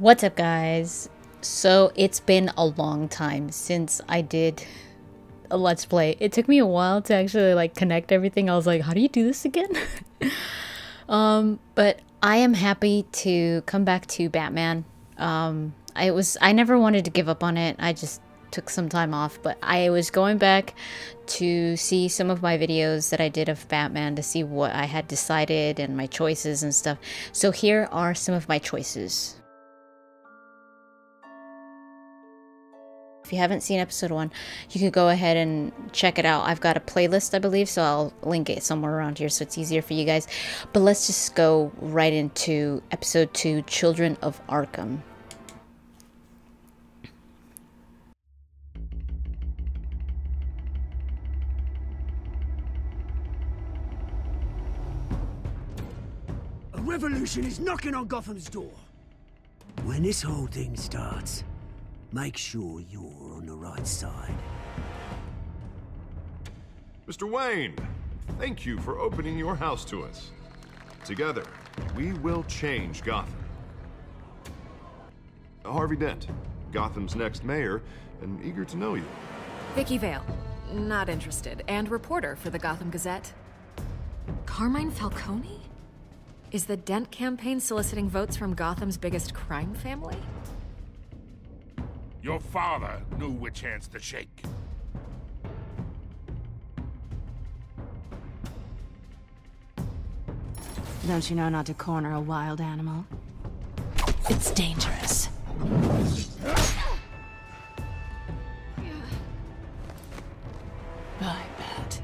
What's up, guys? So it's been a long time since I did a Let's Play. It took me a while to actually like connect everything. I was like, how do you do this again? But I am happy to come back to Batman. I never wanted to give up on it. I just took some time off, but I was going back to see some of my videos that I did of Batman to see what I had decided and my choices and stuff. So here are some of my choices. If you haven't seen episode 1, you could go ahead and check it out. I've got a playlist, I believe, so I'll link it somewhere around here so it's easier for you guys. But let's just go right into episode 2, Children of Arkham. A revolution is knocking on Gotham's door. When this whole thing starts, make sure you're on the right side. Mr. Wayne, thank you for opening your house to us. Together, we will change Gotham. Harvey Dent, Gotham's next mayor, and eager to know you. Vicki Vale, not interested, and reporter for the Gotham Gazette. Carmine Falcone? Is the Dent campaign soliciting votes from Gotham's biggest crime family? Your father knew which hands to shake. Don't you know not to corner a wild animal? It's dangerous. I bet.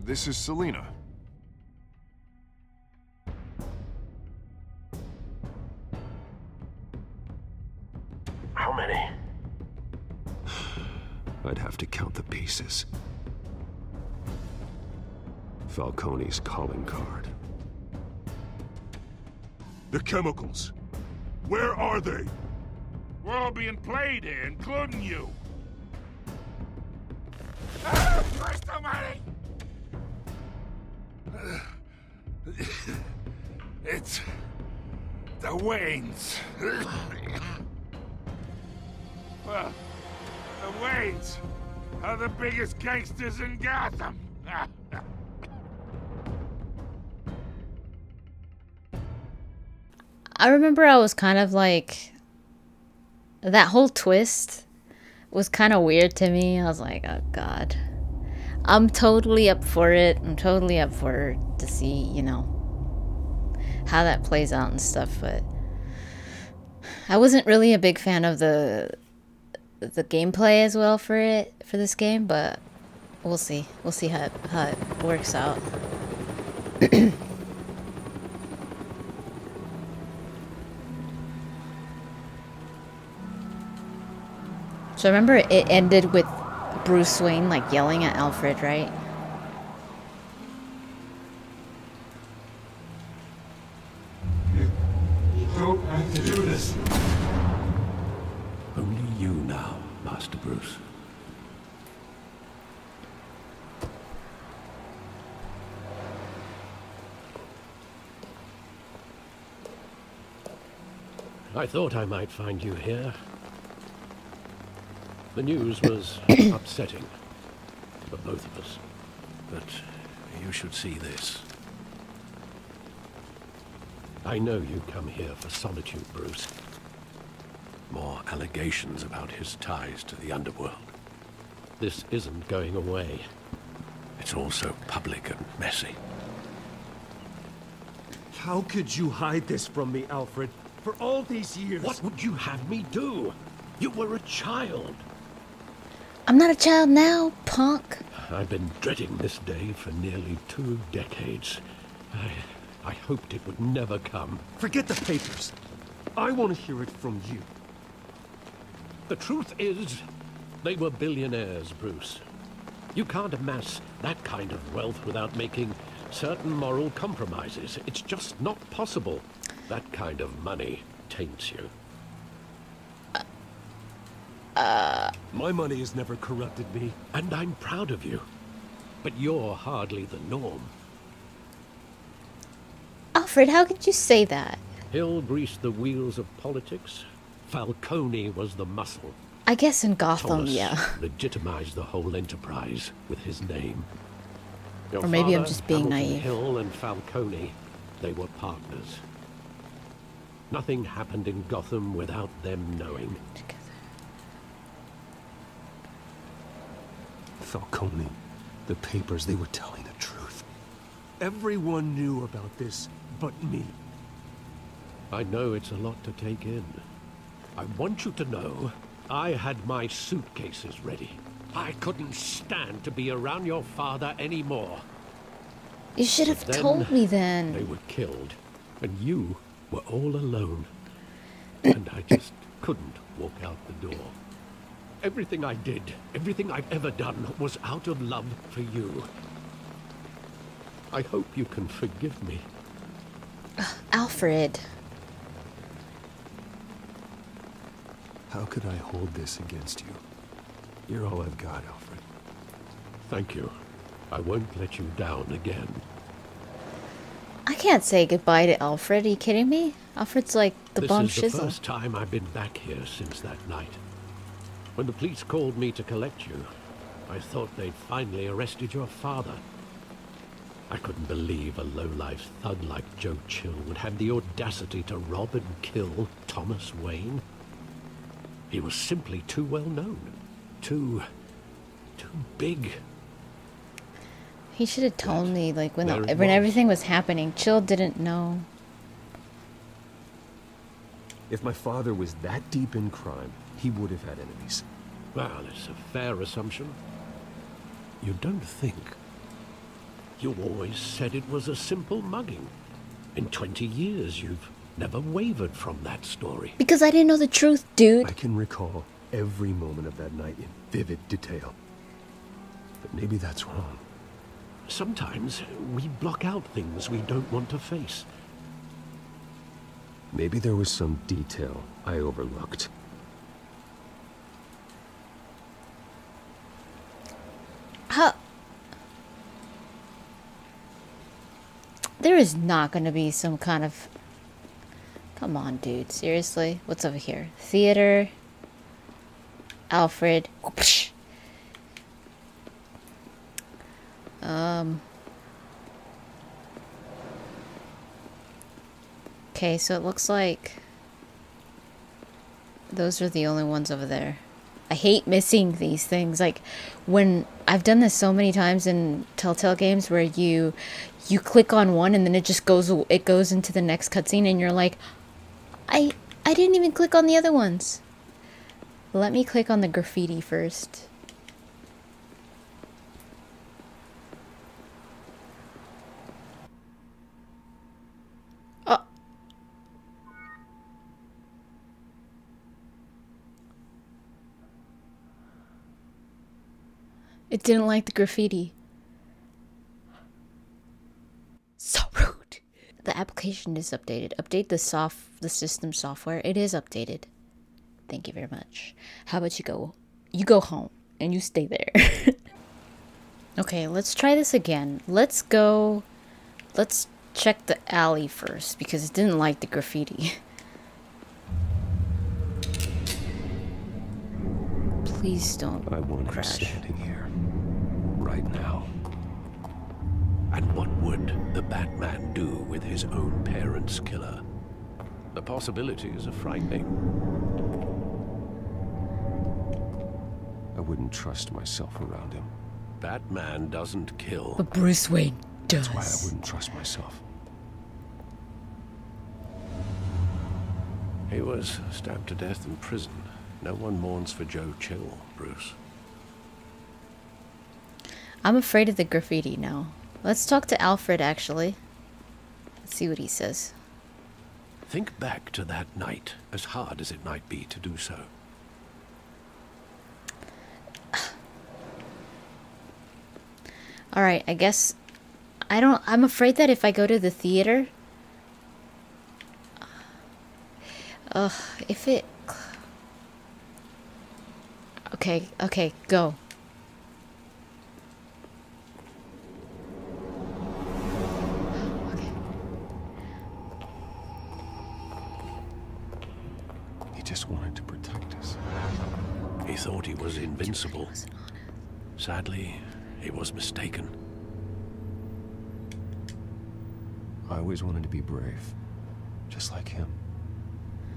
This is Selina. How many? I'd have to count the pieces. Falcone's calling card. The chemicals. Where are they? We're all being played here, including you. Christ almighty! It's the Waynes. Well, the Waynes are the biggest gangsters in Gotham. I remember I was kind of like, that whole twist was kind of weird to me. I was like, oh god. I'm totally up for it. I'm totally up for to see, you know, how that plays out and stuff, but I wasn't really a big fan of the gameplay as well for this game, but we'll see. We'll see how it works out. So remember it ended with Bruce Wayne like yelling at Alfred, right? You don't have to do this. Only you now, Master Bruce. I thought I might find you here. The news was upsetting for both of us. But you should see this. I know you come here for solitude, Bruce. More allegations about his ties to the underworld. This isn't going away. It's all so public and messy. How could you hide this from me, Alfred? For all these years... What would you have me do? You were a child. I'm not a child now, punk. I've been dreading this day for nearly 2 decades. I hoped it would never come. Forget the papers. I want to hear it from you. The truth is, they were billionaires, Bruce. You can't amass that kind of wealth without making certain moral compromises. It's just not possible. That kind of money taints you. My money has never corrupted me. And I'm proud of you. But you're hardly the norm. Alfred, how could you say that? Hill greased the wheels of politics. Falcone was the muscle. I guess in Gotham, Thomas yeah. legitimized the whole enterprise with his name. Your Or maybe I'm father, just being Hamilton naive. Hill and Falcone, they were partners. Nothing happened in Gotham without them knowing. Falcone, the papers, they were telling the truth. Everyone knew about this but me. I know it's a lot to take in. I want you to know, I had my suitcases ready. I couldn't stand to be around your father anymore. You should have Then told me then. They were killed, and you were all alone. And I just couldn't walk out the door. Everything I did, everything I've ever done, was out of love for you. I hope you can forgive me. Alfred. How could I hold this against you? You're all I've got, Alfred. Thank you. I won't let you down again. I can't say goodbye to Alfred. Are you kidding me? Alfred's like the bomb This is the shizzle. first time I've been back here since that night. When the police called me to collect you, I thought they'd finally arrested your father. I couldn't believe a low-life thug like Joe Chill would have the audacity to rob and kill Thomas Wayne. He was simply too well known. Too big. He should have told me, like, when There it when was. everything was happening. Chill didn't know. If my father was that deep in crime, he would have had enemies. Well, it's a fair assumption. You don't think. You always said it was a simple mugging. In 20 years, you've never wavered from that story. Because I didn't know the truth, dude. I can recall every moment of that night in vivid detail. But maybe that's wrong. Sometimes we block out things we don't want to face. Maybe there was some detail I overlooked. There is not going to be some kind of... Come on, dude. Seriously? What's over here? Theater. Alfred. Okay, so it looks like those are the only ones over there. I hate missing these things. Like, when I've done this so many times in Telltale games where you click on one and then it just goes into the next cutscene and you're like, I didn't even click on the other ones. Let me click on the graffiti first. Oh. It didn't like the graffiti. So rude. The application is updated. Update the system software. It is updated. Thank you very much. How about you go home and you stay there. Okay, let's try this again. Let's check the alley first because it didn't like the graffiti. Please don't I want him crash. standing here, right now. And what would the Batman do with his own parents' killer? The possibilities are frightening. I wouldn't trust myself around him. Batman doesn't kill. But Bruce Wayne does. That's why I wouldn't trust myself. He was stabbed to death in prison. No one mourns for Joe Chill, Bruce. I'm afraid of the graffiti now. Let's talk to Alfred, actually. Let's see what he says. Think back to that night, as hard as it might be to do so. Alright, I guess... I'm afraid that if I go to the theater... if it... Okay, go. just wanted to protect us. He thought he was invincible. Sadly, he was mistaken. I always wanted to be brave, just like him.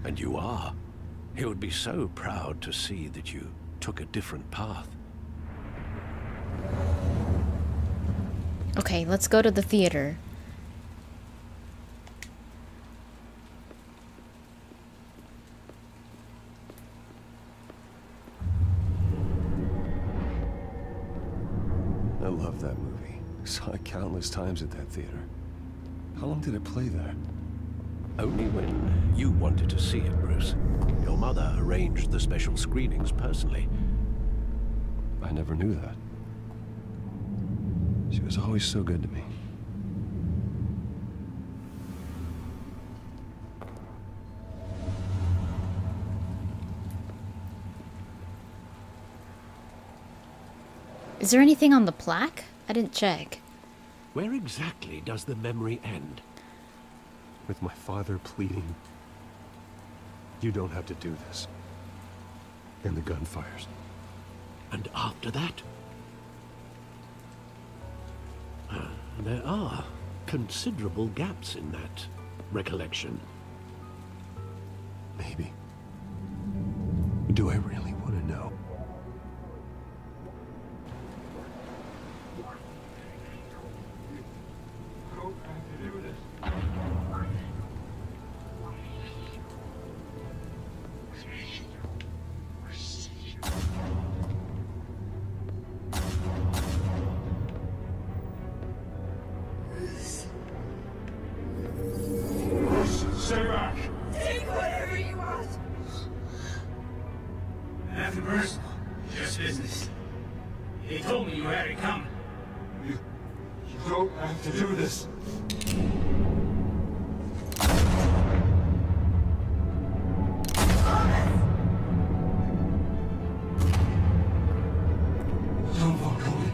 And you are. He would be so proud to see that you took a different path. Okay, let's go to the theater. I love that movie. Saw it countless times at that theater. How long did it play there? Only when you wanted to see it, Bruce. Your mother arranged the special screenings personally. I never knew that. She was always so good to me. Is there anything on the plaque? I didn't check. Where exactly does the memory end? With my father pleading, "You don't have to do this." And the gun fires. And after that? There are considerable gaps in that recollection. Maybe. Do I really want to know? Stay back! Take whatever you want! Nothing personal, just business. He told me you had it coming. You don't have to do this. Don't walk away.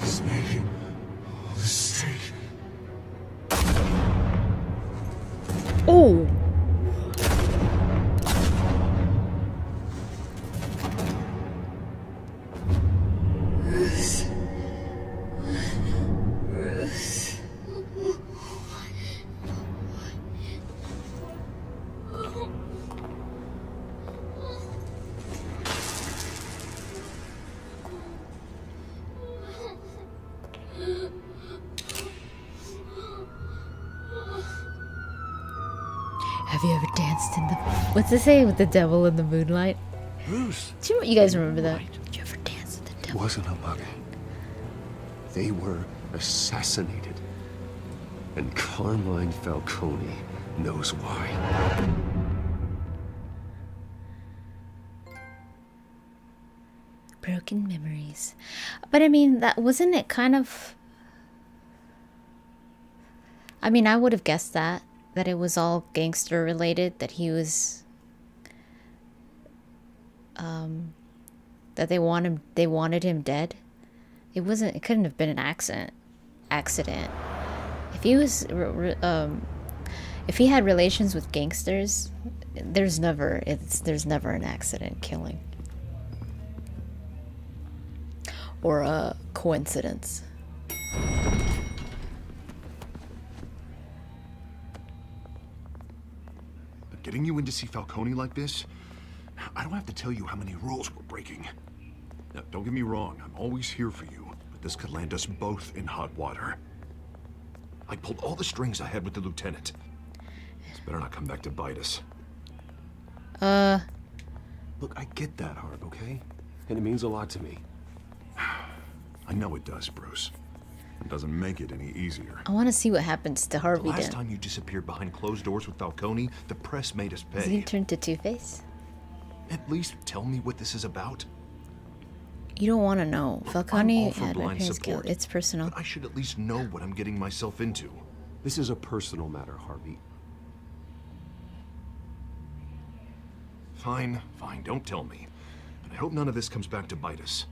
He's making a mistake. Oh! Have you ever danced in the... What's it say? With the devil in the moonlight? Bruce! Do you guys remember that? Did you ever dance with the It devil? wasn't a mugging. They were assassinated. And Carmine Falcone knows why. Broken memories. But I mean, that wasn't it kind of... I mean, I would have guessed that it was all gangster related, that he was... that they wanted him dead. It couldn't have been an accident. If he was, if he had relations with gangsters, there's never an accident killing. Or a coincidence. But getting you in to see Falcone like this, I don't have to tell you how many rules we're breaking. Now, don't get me wrong, I'm always here for you, but this could land us both in hot water. I pulled all the strings I had with the lieutenant. This better not come back to bite us. Look, I get that, Harv, okay? And it means a lot to me. I know it does, Bruce. It doesn't make it any easier. I want to see what happens to Harvey The last then. time you disappeared behind closed doors with Falcone, the press made us pay. Does he turn to Two-Face? At least tell me what this is about. You don't want to know. I'm Falcone all for had my blind parents killed. support, It's personal. but I should at least know what I'm getting myself into. This is a personal matter, Harvey. Fine, fine, don't tell me. But I hope none of this comes back to bite us.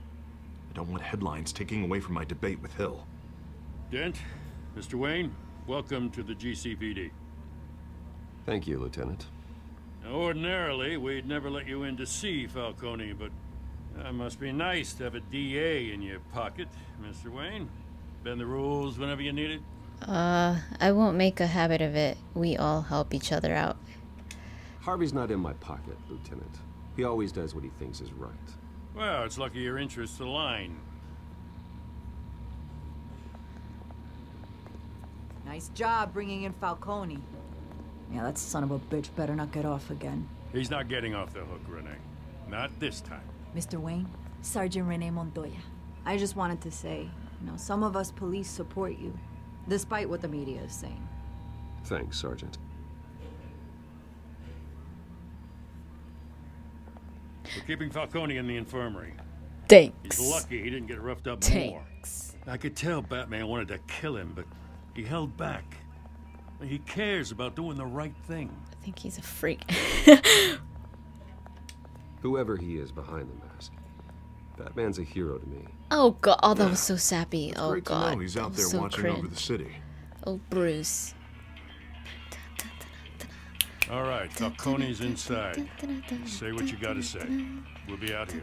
I don't want headlines taking away from my debate with Hill. Dent, Mr. Wayne, welcome to the GCPD. Thank you, Lieutenant. Ordinarily, we'd never let you in to see Falcone, but that must be nice to have a DA in your pocket, Mr. Wayne. Bend the rules whenever you need it. I won't make a habit of it. We all help each other out. Harvey's not in my pocket, Lieutenant. He always does what he thinks is right. Well, it's lucky your interests align. Nice job bringing in Falcone. Yeah, that son of a bitch better not get off again. He's not getting off the hook, Renee. Not this time. Mr. Wayne, Sergeant Renee Montoya. I just wanted to say, you know, some of us police support you, despite what the media is saying. Thanks, Sergeant. We're keeping Falcone in the infirmary. Thanks. He's lucky he didn't get roughed up Thanks. more. I could tell Batman wanted to kill him, but he held back. He cares about doing the right thing. I think he's a freak. Whoever he is behind the mask, Batman's a hero to me. Oh god, oh that was so sappy. It's oh great god, to know he's out there so watching cringe. over the city. Oh Bruce. All right, Falcone's inside. Say what you gotta say. We'll be out here.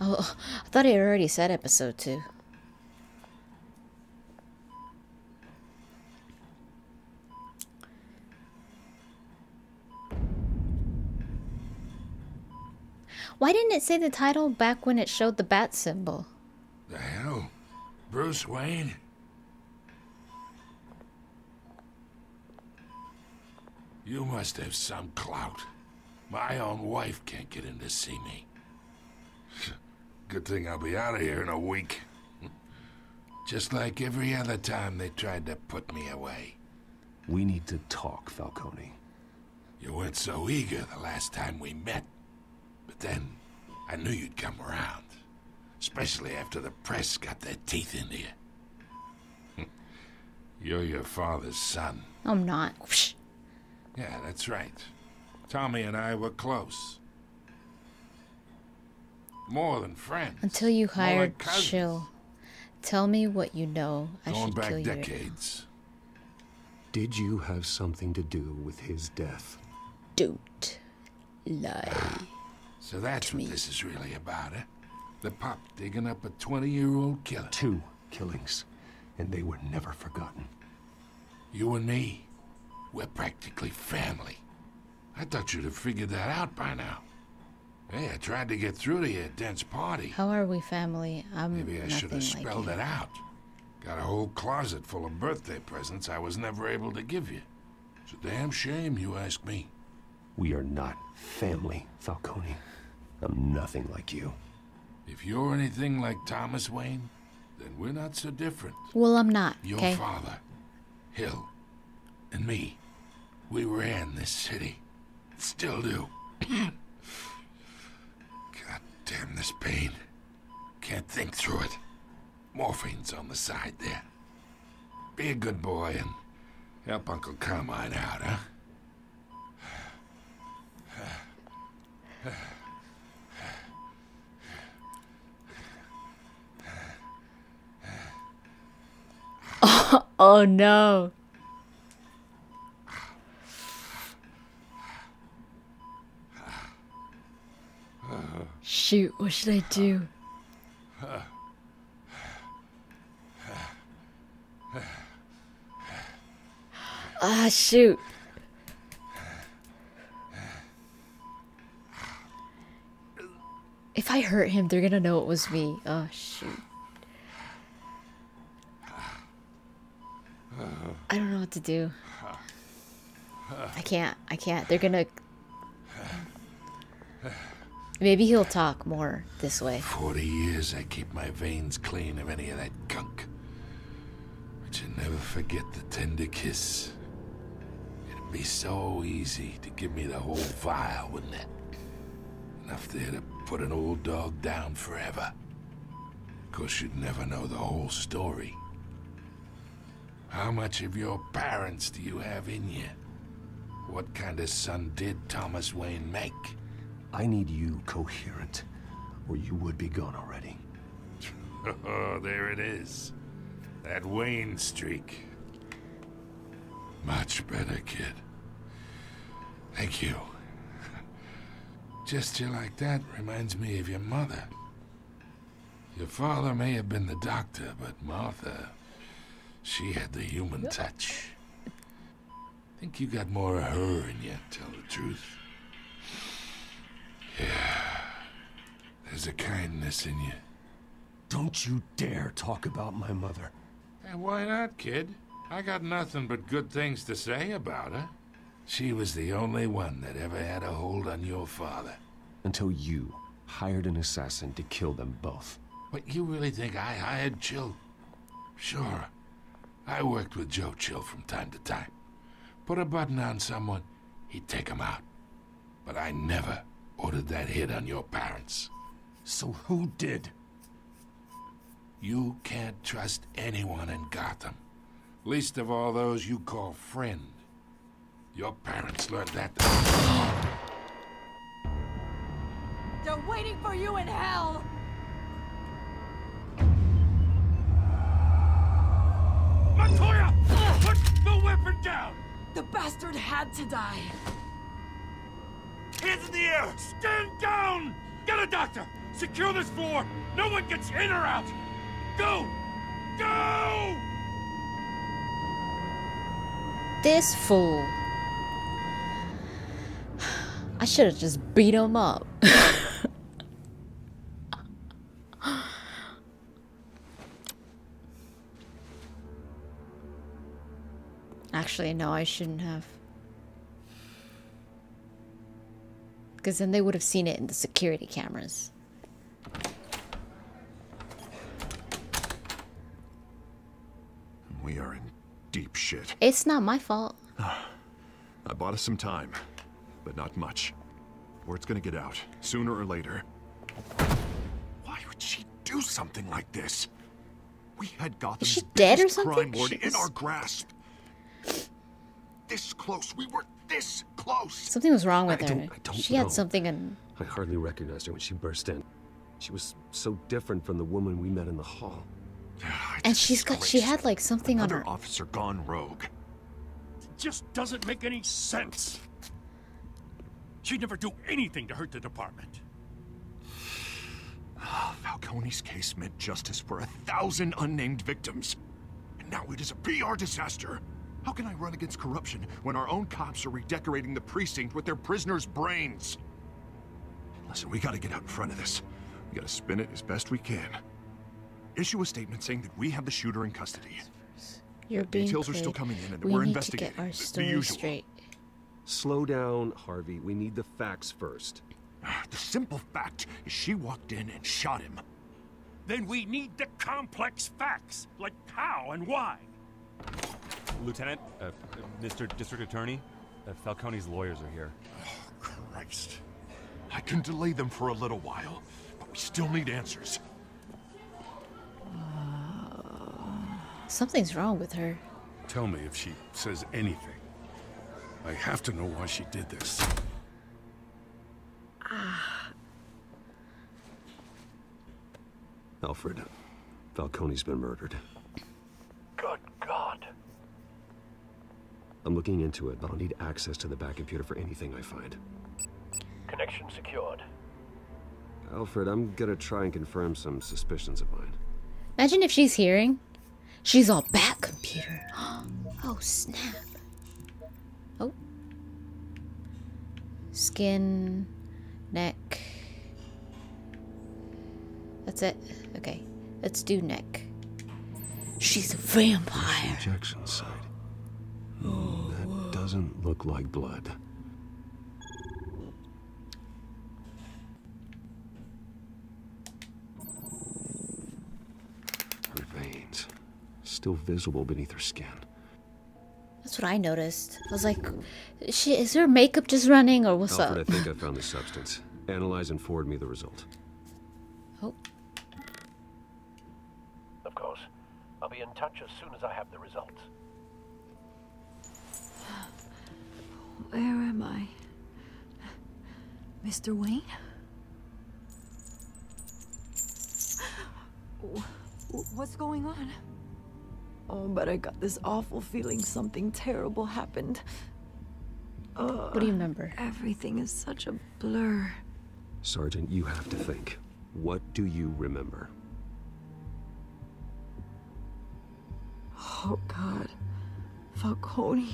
Oh, I thought he already said episode 2. Why didn't it say the title back when it showed the bat symbol? The hell? Bruce Wayne? You must have some clout. My own wife can't get in to see me. Good thing I'll be out of here in a week. Just like every other time they tried to put me away. We need to talk, Falcone. You weren't so eager the last time we met. But then, I knew you'd come around. Especially after the press got their teeth into you. You're your father's son. I'm not. Yeah, that's right. Tommy and I were close. More than friends. Until you More hired like cousins. Chill. Tell me what you know. I Going should back kill you. decades. Did you have something to do with his death? Don't lie. So that's what this is really about, eh? The pop digging up a 20-year-old killer. 2 killings, and they were never forgotten. You and me, we're practically family. I thought you'd have figured that out by now. Hey, I tried to get through to you at Dent's party. How are we family? I'm Maybe I should nothing have like spelled you. it out. Got a whole closet full of birthday presents I was never able to give you. It's a damn shame, you ask me. We are not family, Falcone. I'm nothing like you. If you're anything like Thomas Wayne, then we're not so different. Well, I'm not. Your Okay. father, Hill, and me, we ran this city. Still do. God damn this pain. Can't think through it. Morphine's on the side there. Be a good boy and help Uncle Carmine out, huh? Oh no. Shoot, what should I do? Ah, shoot. If I hurt him, they're gonna know it was me. Oh, shoot. I don't know what to do. I can't. They're gonna... Maybe he'll talk more this way. 40 years I keep my veins clean of any of that gunk. But you never forget the tender kiss. It'd be so easy to give me the whole vial, wouldn't it? Enough there to put an old dog down forever. Of course, you'd never know the whole story. How much of your parents do you have in you? What kind of son did Thomas Wayne make? I need you coherent. or you would be gone already. Oh, there it is. That Wayne streak. Much better, kid. Thank you. Gesture like that reminds me of your mother. Your father may have been the doctor, but Martha, she had the human touch. Think you got more of her in you, tell the truth. Yeah. There's a kindness in you. Don't you dare talk about my mother. And why not, kid? I got nothing but good things to say about her. She was the only one that ever had a hold on your father. Until you hired an assassin to kill them both. But you really think I hired Chill? Sure. I worked with Joe Chill from time to time. Put a button on someone, he'd take him out. But I never ordered that hit on your parents. So who did? You can't trust anyone in Gotham. Least of all those you call friend. Your parents learned that. They're waiting for you in hell! Montoya! Put the weapon down! The bastard had to die. Hands in the air! Stand down! Get a doctor! Secure this floor! No one gets in or out! Go! Go! This fool. I should have just beat him up. Actually, no, I shouldn't have. Because then they would have seen it in the security cameras. We are in deep shit. It's not my fault. I bought us some time, but not much. Word's gonna get out, sooner or later. Why would she do something like this? We had Gotham's Is she dead or biggest something? crime lord in our grasp. This close. We were this close. Something was wrong with her. I don't She had know. something in... I hardly recognized her when she burst in. She was so different from the woman we met in the hall. And she had like something on Another her... officer gone rogue. It just doesn't make any sense. She'd never do anything to hurt the department. Falcone's case meant justice for 1,000 unnamed victims. And now it is a PR disaster. How can I run against corruption when our own cops are redecorating the precinct with their prisoners' brains? Listen, we gotta get out in front of this. We gotta spin it as best we can. Issue a statement saying that we have the shooter in custody. You're being Details are played. still coming in and We we're need investigating. to get our The story usual. straight. Slow down, Harvey. We need the facts first. The simple fact is she walked in and shot him. Then we need the complex facts, like how and why. Lieutenant, Mr. District Attorney, Falcone's lawyers are here. Oh, Christ. I can delay them for a little while, but we still need answers. Something's wrong with her. Tell me if she says anything. I have to know why she did this. Alfred, Falcone's been murdered. Good God. I'm looking into it, but I'll need access to the back computer for anything I find. Connection secured. Alfred, I'm gonna try and confirm some suspicions of mine. Imagine if she's hearing. She's all back computer. Oh, snap. Oh. Skin, neck. That's it. Okay. Let's do neck. She's a vampire. Injection site. That doesn't look like blood. Her veins. Still visible beneath her skin. That's what I noticed. I was like, is her makeup just running or what's Alfred, up? I think I found the substance. Analyze and forward me the result. Oh. Of course. I'll be in touch as soon as I have the results. Where am I? Mr. Wayne? What's going on? Oh, but I got this awful feeling something terrible happened. What do you remember? Everything is such a blur. Sergeant, you have to think. What do you remember? Oh, God. Falcone.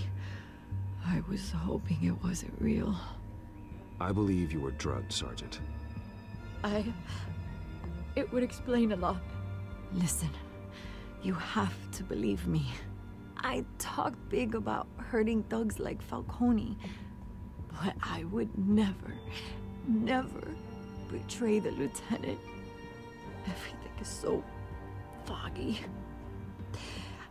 I was hoping it wasn't real. I believe you were drugged, Sergeant. It would explain a lot. Listen, you have to believe me. I talk big about hurting thugs like Falcone, but I would never, never betray the lieutenant. Everything is so foggy.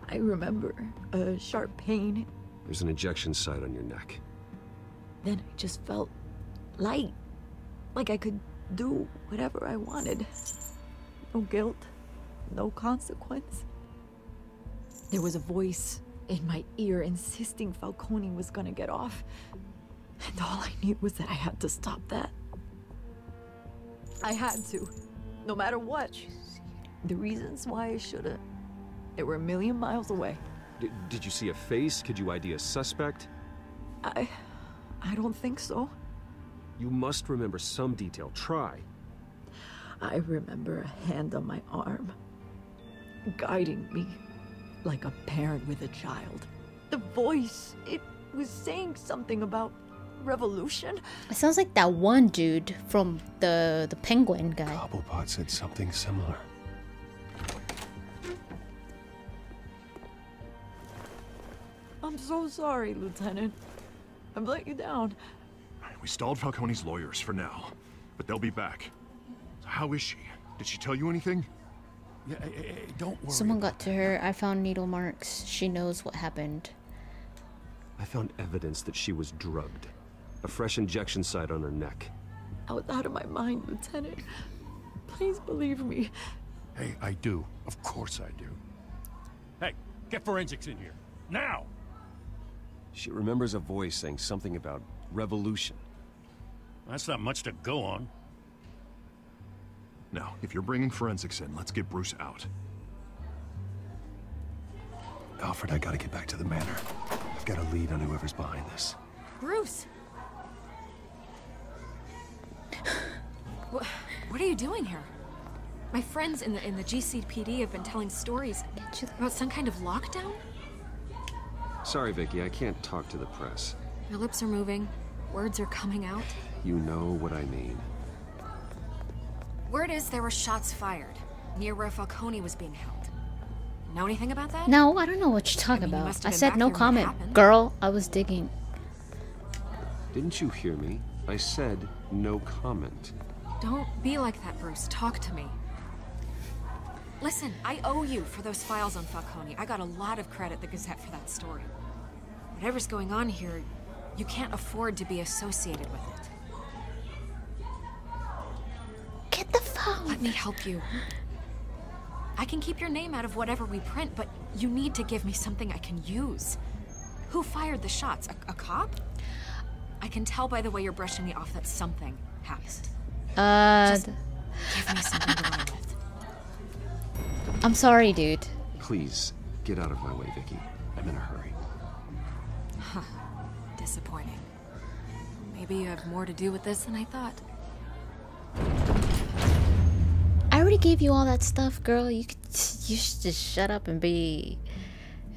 I remember a sharp pain. There's an injection site on your neck. Then I just felt light, like I could do whatever I wanted. No guilt, no consequence. There was a voice in my ear insisting Falcone was gonna get off. And all I knew was that I had to stop that. I had to, no matter what. The reasons why I should've, they were a million miles away. Did you see a face? Could you ID a suspect? I don't think so. You must remember some detail. Try. I remember a hand on my arm, guiding me like a parent with a child. The voice, it was saying something about revolution. It sounds like that one dude from the penguin guy. Cobblepot said something similar. I'm so sorry, Lieutenant. I've let you down. We stalled Falcone's lawyers for now, but they'll be back. How is she? Did she tell you anything? Yeah, don't worry. Someone got to her. I found needle marks. She knows what happened. I found evidence that she was drugged. A fresh injection site on her neck. I was out of my mind, Lieutenant. Please believe me. Hey, I do. Of course I do. Hey, get forensics in here. Now! She remembers a voice saying something about revolution. That's not much to go on. Now, if you're bringing forensics in, let's get Bruce out. Alfred, I gotta get back to the manor. I've got a lead on whoever's behind this. Bruce! What are you doing here? My friends in the GCPD have been telling stories about some kind of lockdown? Sorry, Vicki, I can't talk to the press. Your lips are moving. Words are coming out. You know what I mean. Word is there were shots fired near where Falcone was being held. Know anything about that? No, I don't know what you're talking about. I said no comment. Girl, I was digging. Didn't you hear me? I said no comment. Don't be like that, Bruce. Talk to me. Listen, I owe you for those files on Falcone. I got a lot of credit at the Gazette for that story. Whatever's going on here, you can't afford to be associated with it. Get the phone. Let me help you. I can keep your name out of whatever we print, but you need to give me something I can use. Who fired the shots? A cop? I can tell by the way you're brushing me off that something happened. Just give me something to run with. I'm sorry, dude. Please, get out of my way, Vicki. I'm in a hurry. Huh. Disappointing. Maybe you have more to do with this than I thought. I already gave you all that stuff, girl. You should just shut up and be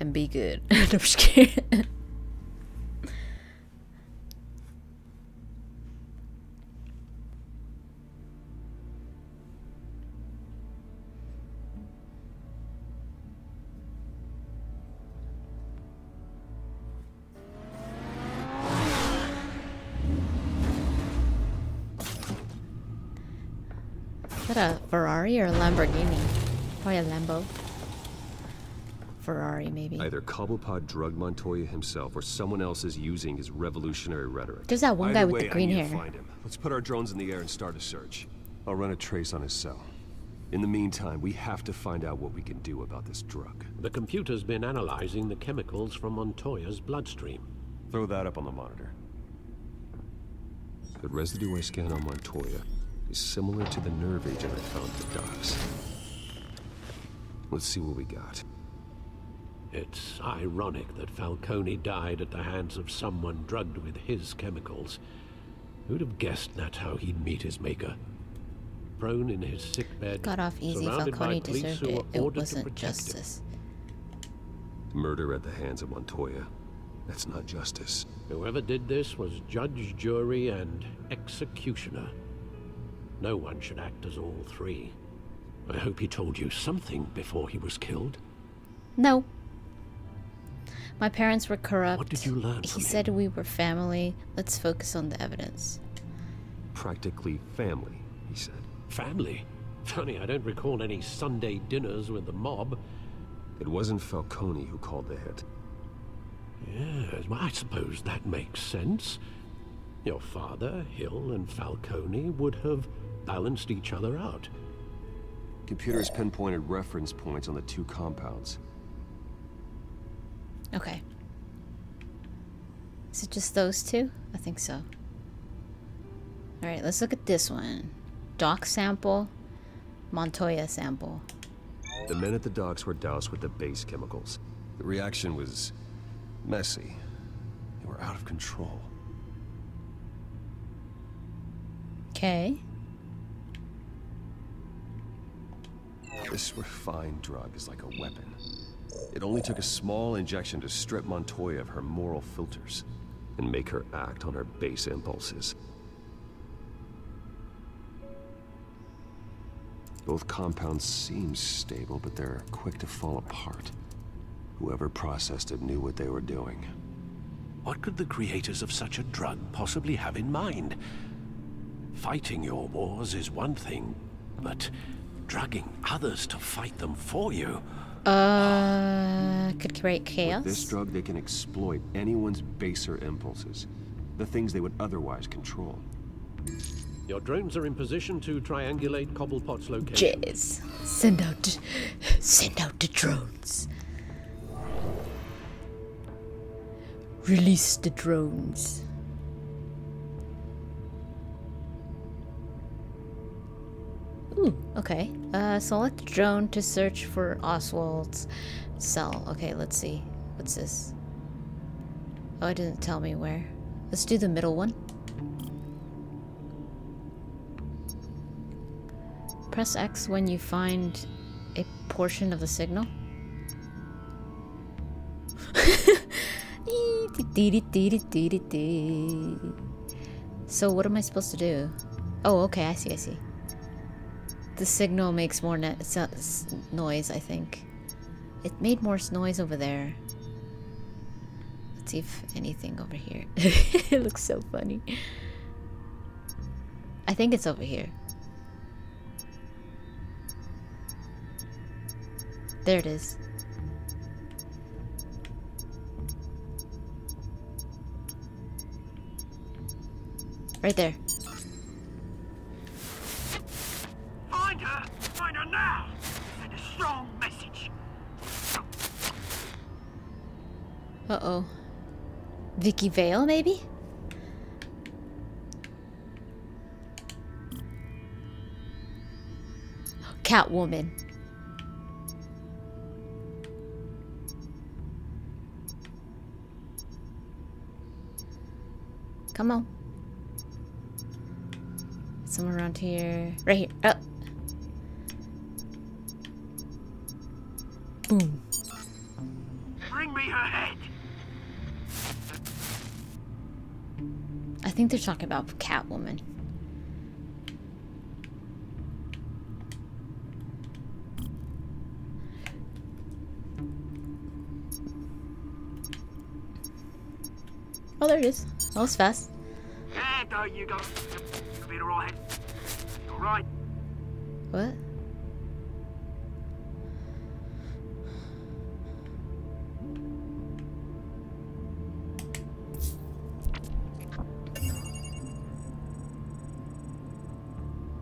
good. I'm just kidding. Is that a Ferrari or a Lamborghini? Probably a Lambo. Ferrari, maybe. Either Cobblepot drugged Montoya himself, or someone else is using his revolutionary rhetoric. There's that one guy with the green hair. Find him. Let's put our drones in the air and start a search. I'll run a trace on his cell. In the meantime, we have to find out what we can do about this drug. The computer's been analyzing the chemicals from Montoya's bloodstream. Throw that up on the monitor. The residue I scan on Montoya is similar to the nerve agent I found at the docks. Let's see what we got. It's ironic that Falcone died at the hands of someone drugged with his chemicals. Who'd have guessed that's how he'd meet his maker? Prone in his sickbed, Got off easy. surrounded by Falcone police deserved who it. were It ordered to wasn't protect justice. Murder at the hands of Montoya. That's not justice. Whoever did this was judge, jury, and executioner. No one should act as all three. I hope he told you something before he was killed. No. My parents were corrupt. What did you learn He from said we were family. Let's focus on the evidence. Practically family, he said. Family? Funny, I don't recall any Sunday dinners with the mob. It wasn't Falcone who called the hit. Yes, well, I suppose that makes sense. Your father, Hill, and Falcone would have balanced each other out. Computers pinpointed reference points on the two compounds. Okay. Is it just those two? I think so. Alright, let's look at this one. Doc sample, Montoya sample. The men at the docks were doused with the base chemicals. The reaction was messy. They were out of control. Okay. This refined drug is like a weapon. It only took a small injection to strip Montoya of her moral filters and make her act on her base impulses. Both compounds seem stable, but they're quick to fall apart. Whoever processed it knew what they were doing. What could the creators of such a drug possibly have in mind? Fighting your wars is one thing, but drugging others to fight them for you... Could create chaos. With this drug, they can exploit anyone's baser impulses. The things they would otherwise control. Your drones are in position to triangulate Cobblepot's location. Jizz. Send out the drones. Release the drones. Ooh, okay. Select the drone to search for Oswald's cell. Okay, let's see. What's this? Oh, it didn't tell me where. Let's do the middle one. Press X when you find a portion of the signal. So what am I supposed to do? Oh, okay, I see. The signal makes more noise, I think. It made more noise over there. Let's see if anything over here. It looks so funny. I think it's over here. There it is. Right there. Find her! Find her now! Send a strong message. Uh-oh. Vicki Vale, maybe? Catwoman. Come on. Somewhere around here. Right here. Oh. Boom. Bring me her head! I think they're talking about Catwoman. Oh, there it is. That was fast. Yeah, there you go. You'll be alright. Alright. What?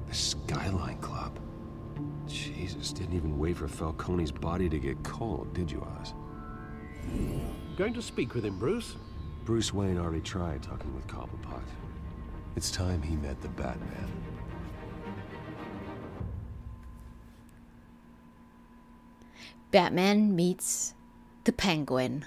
The Skyline Club. Jesus, didn't even wait for Falcone's body to get cold, did you, Oz? Going to speak with him, Bruce? Bruce Wayne already tried talking with Cobblepot. It's time he met the Batman. Batman meets the Penguin.